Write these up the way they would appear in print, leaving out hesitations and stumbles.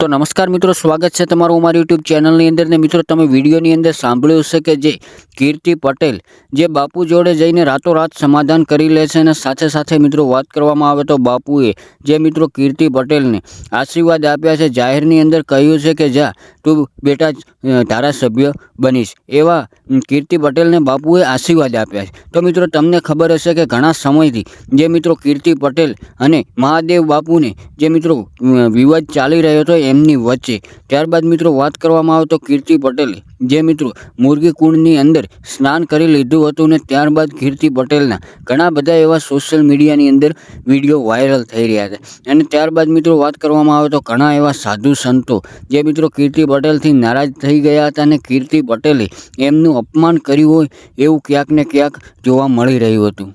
તો નમસ્કાર મિત્રો, સ્વાગત છે તમારું અમારી યુટ્યુબ ચેનલની અંદર ને મિત્રો તમે વિડીયોની અંદર સાંભળ્યું હશે કે જે કીર્તિ પટેલ જે બાપુ જોડે જઈને રાતોરાત સમાધાન કરી લે છે અને સાથે સાથે મિત્રો વાત કરવામાં આવે તો બાપુએ જે મિત્રો કીર્તિ પટેલને આશીર્વાદ આપ્યા છે, જાહેરની અંદર કહ્યું છે કે જા તું બેટા ધારાસભ્ય બનીશ, એવા કીર્તિ પટેલને બાપુએ આશીર્વાદ આપ્યા છે। તો મિત્રો તમને ખબર હશે કે ઘણા સમયથી જે મિત્રો કીર્તિ પટેલ અને મહાદેવ બાપુને જે મિત્રો વિવાદ ચાલી રહ્યો હતો એમની વચ્ચે, ત્યારબાદ મિત્રો વાત કરવામાં આવે તો કીર્તિ પટેલે જે મિત્રો મુરગી કુંડની અંદર સ્નાન કરી લીધું હતું ને ત્યારબાદ કીર્તિ પટેલના ઘણા બધા એવા સોશિયલ મીડિયાની અંદર વિડીયો વાયરલ થઈ રહ્યા છે અને ત્યારબાદ મિત્રો વાત કરવામાં આવે તો ઘણા એવા સાધુ સંતો જે મિત્રો કીર્તિ પટેલથી નારાજ થઈ ગયા હતા અને કીર્તિ પટેલે એમનું અપમાન કર્યું હોય એવું ક્યાંક ને ક્યાંક જોવા મળી રહ્યું હતું।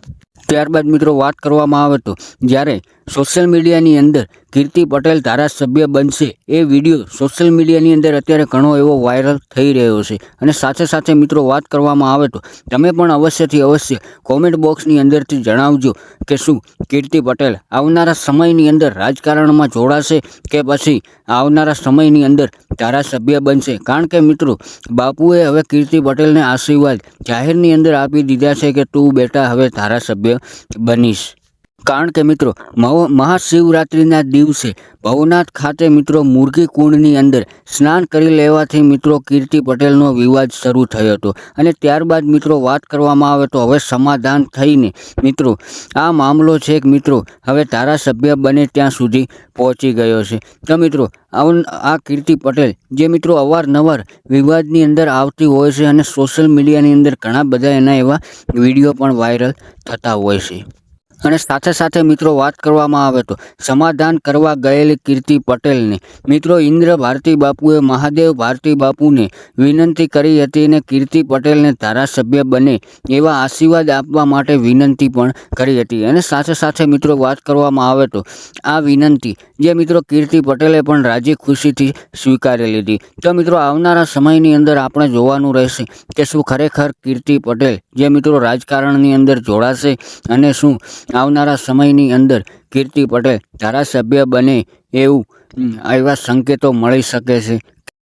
ત્યારબાદ મિત્રો વાત કરવામાં આવે તો જ્યારે સોશિયલ મીડિયાની અંદર કીર્તિ પટેલ ધારાસભ્ય બનશે એ વિડીયો સોશિયલ મીડિયાની અંદર અત્યારે ઘણો એવો વાયરલ થઈ રહ્યો છે અને સાથે સાથે મિત્રો વાત કરવામાં આવે તો તમે પણ અવશ્યથી અવશ્ય કોમેન્ટ બોક્સની અંદરથી જણાવજો કે શું કીર્તિ પટેલ આવનારા સમયની અંદર રાજકારણમાં જોડાશે કે પછી આવનારા સમયની અંદર ધારાસભ્ય બનશે, કારણ કે મિત્રો બાપુએ હવે કીર્તિ પટેલને આશીર્વાદ જાહેરની અંદર આપી દીધા છે કે તું બેટા હવે ધારાસભ્ય બનીશ। કારણ કે મિત્રો મહાશિવરાત્રિના દિવસે ભવનાથ ખાતે મિત્રો મુરગી કુંડની અંદર સ્નાન કરી લેવાથી મિત્રો કીર્તિ પટેલનો વિવાદ શરૂ થયો હતો અને ત્યારબાદ મિત્રો વાત કરવામાં આવે તો હવે સમાધાન થઈને મિત્રો આ મામલો છે કે મિત્રો હવે ધારાસભ્ય બને ત્યાં સુધી પહોંચી ગયો છે। તો મિત્રો આ કીર્તિ પટેલ જે મિત્રો અવારનવાર વિવાદની અંદર આવતી હોય છે અને સોશિયલ મીડિયાની અંદર ઘણા બધા એના એવા વિડીયો પણ વાયરલ થતા હોય છે અને સાથે સાથે મિત્રો વાત કરવામાં આવે તો સમાધાન કરવા ગયેલી કીર્તિ પટેલને મિત્રો ઇન્દ્ર ભારતી બાપુએ મહાદેવ ભારતી બાપુને વિનંતી કરી હતી અને કીર્તિ પટેલને ધારાસભ્ય બને એવા આશીર્વાદ આપવા માટે વિનંતી પણ કરી હતી અને સાથે સાથે મિત્રો વાત કરવામાં આવે તો આ વિનંતી જે મિત્રો કીર્તિ પટેલે પણ રાજી ખુશીથી સ્વીકારી લીધી। તો મિત્રો આવનારા સમયની અંદર આપણે જોવાનું રહેશે કે શું ખરેખર કીર્તિ પટેલ જે મિત્રો રાજકારણની અંદર જોડાશે અને શું આવનારા સમયની અંદર કીર્તિ પટેલ ધારાસભ્ય બને એવું એવા સંકેતો મળી શકે છે,